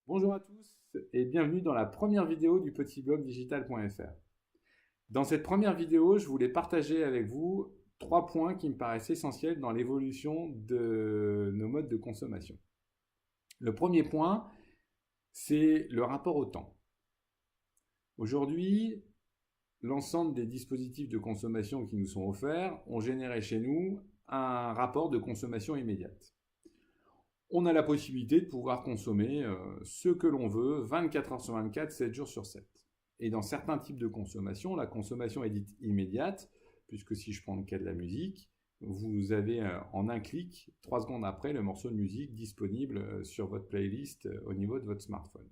Bonjour à tous et bienvenue dans la première vidéo du petit blog digital.fr. Dans cette première vidéo, je voulais partager avec vous 3 points qui me paraissent essentiels dans l'évolution de nos modes de consommation. Le premier point, c'est le rapport au temps. Aujourd'hui, l'ensemble des dispositifs de consommation qui nous sont offerts ont généré chez nous un rapport de consommation immédiate. On a la possibilité de pouvoir consommer ce que l'on veut 24 heures sur 24, 7 jours sur 7. Et dans certains types de consommation, la consommation est dite immédiate, puisque si je prends le cas de la musique, vous avez en un clic, 3 secondes après, le morceau de musique disponible sur votre playlist au niveau de votre smartphone.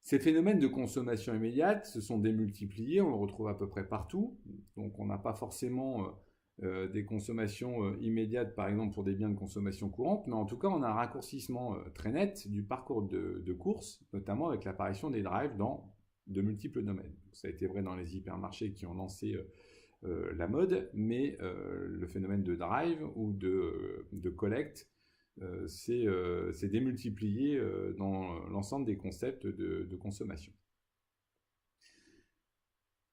Ces phénomènes de consommation immédiate se sont démultipliés, on le retrouve à peu près partout, donc on n'a pas forcément des consommations immédiates, par exemple pour des biens de consommation courante, mais en tout cas on a un raccourcissement très net du parcours de course, notamment avec l'apparition des drives dans de multiples domaines. Ça a été vrai dans les hypermarchés qui ont lancé la mode, mais le phénomène de drive ou de collecte s'est démultiplié dans l'ensemble des concepts de consommation.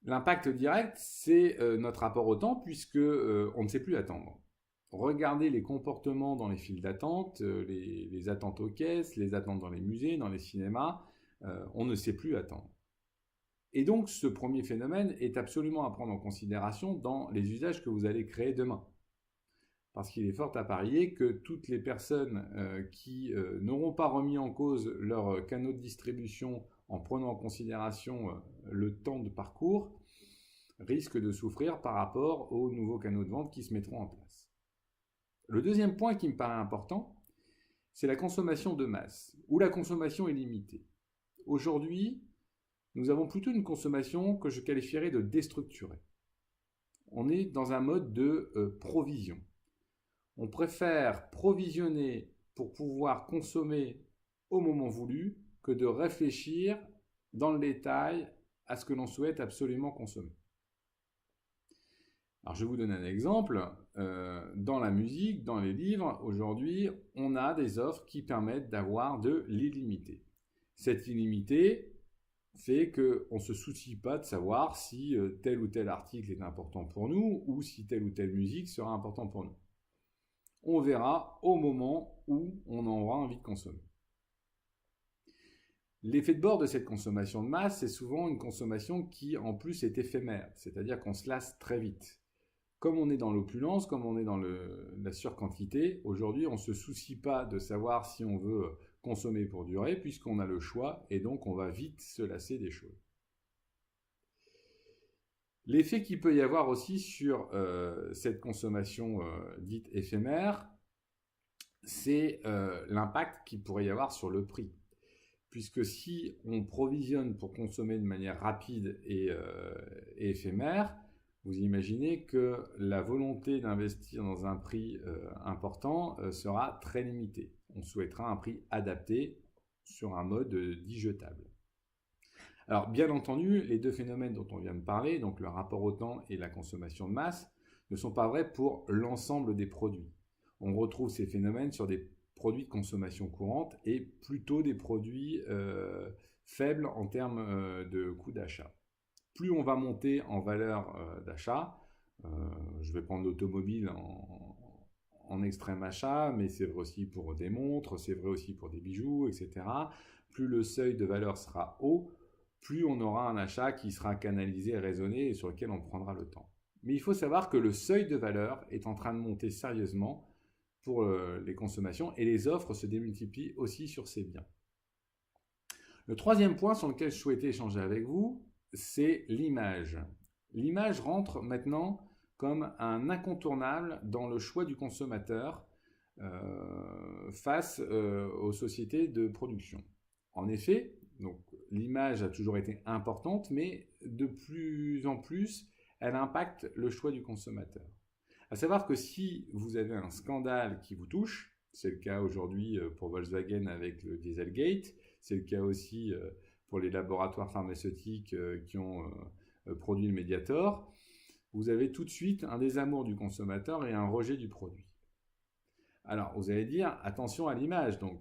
L'impact direct, c'est notre rapport au temps, puisque on ne sait plus attendre. Regardez les comportements dans les files d'attente, les attentes aux caisses, les attentes dans les musées, dans les cinémas, on ne sait plus attendre. Et donc ce premier phénomène est absolument à prendre en considération dans les usages que vous allez créer demain. Parce qu'il est fort à parier que toutes les personnes qui n'auront pas remis en cause leurs canaux de distribution en prenant en considération le temps de parcours risquent de souffrir par rapport aux nouveaux canaux de vente qui se mettront en place. Le deuxième point qui me paraît important, c'est la consommation de masse, ou la consommation illimitée. Aujourd'hui, nous avons plutôt une consommation que je qualifierais de déstructurée. On est dans un mode de provision. On préfère provisionner pour pouvoir consommer au moment voulu que de réfléchir dans le détail à ce que l'on souhaite absolument consommer. Alors je vais vous donner un exemple. Dans la musique, dans les livres, aujourd'hui, on a des offres qui permettent d'avoir de l'illimité. Cette illimité fait qu'on ne se soucie pas de savoir si tel ou tel article est important pour nous ou si telle ou telle musique sera importante pour nous. On verra au moment où on aura envie de consommer. L'effet de bord de cette consommation de masse, c'est souvent une consommation qui en plus est éphémère, c'est-à-dire qu'on se lasse très vite. Comme on est dans l'opulence, comme on est dans la surquantité, aujourd'hui on ne se soucie pas de savoir si on veut consommer pour durer, puisqu'on a le choix et donc on va vite se lasser des choses. L'effet qu'il peut y avoir aussi sur cette consommation dite éphémère, c'est l'impact qu'il pourrait y avoir sur le prix. Puisque si on provisionne pour consommer de manière rapide et éphémère, vous imaginez que la volonté d'investir dans un prix important sera très limitée. On souhaitera un prix adapté sur un mode dit jetable. Alors bien entendu, les deux phénomènes dont on vient de parler, donc le rapport au temps et la consommation de masse, ne sont pas vrais pour l'ensemble des produits. On retrouve ces phénomènes sur des produits de consommation courante et plutôt des produits faibles en termes de coût d'achat. Plus on va monter en valeur d'achat, je vais prendre l'automobile en extrême achat, mais c'est vrai aussi pour des montres, c'est vrai aussi pour des bijoux, etc. Plus le seuil de valeur sera haut, plus on aura un achat qui sera canalisé et raisonné et sur lequel on prendra le temps. Mais il faut savoir que le seuil de valeur est en train de monter sérieusement pour les consommations et les offres se démultiplient aussi sur ces biens. Le troisième point sur lequel je souhaitais échanger avec vous, c'est l'image. L'image rentre maintenant comme un incontournable dans le choix du consommateur face aux sociétés de production. En effet, donc, l'image a toujours été importante, mais de plus en plus, elle impacte le choix du consommateur. À savoir que si vous avez un scandale qui vous touche, c'est le cas aujourd'hui pour Volkswagen avec le Dieselgate, c'est le cas aussi pour les laboratoires pharmaceutiques qui ont produit le Mediator, vous avez tout de suite un désamour du consommateur et un rejet du produit. Alors, vous allez dire, attention à l'image, donc.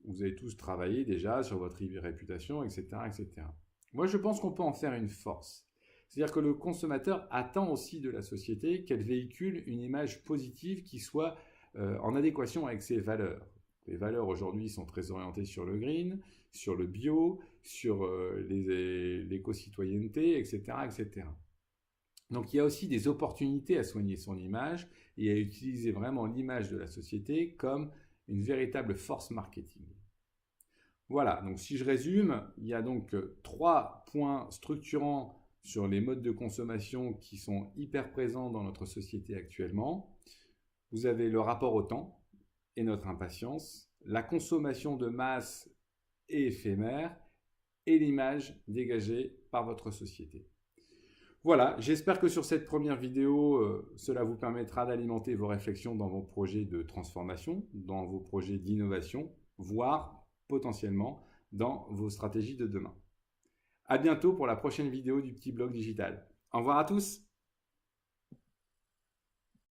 vous avez tous travaillé déjà sur votre réputation, etc., etc. Moi, je pense qu'on peut en faire une force. C'est-à-dire que le consommateur attend aussi de la société qu'elle véhicule une image positive qui soit en adéquation avec ses valeurs. Les valeurs aujourd'hui sont très orientées sur le green, sur le bio, sur l'éco-citoyenneté, etc., etc. Donc il y a aussi des opportunités à soigner son image et à utiliser vraiment l'image de la société comme une véritable force marketing. Voilà, donc si je résume, il y a donc 3 points structurants sur les modes de consommation qui sont hyper présents dans notre société actuellement. Vous avez le rapport au temps et notre impatience, la consommation de masse et éphémère, et l'image dégagée par votre société. Voilà, j'espère que sur cette première vidéo, cela vous permettra d'alimenter vos réflexions dans vos projets de transformation, dans vos projets d'innovation, voire potentiellement dans vos stratégies de demain. À bientôt pour la prochaine vidéo du petit blog digital. Au revoir à tous!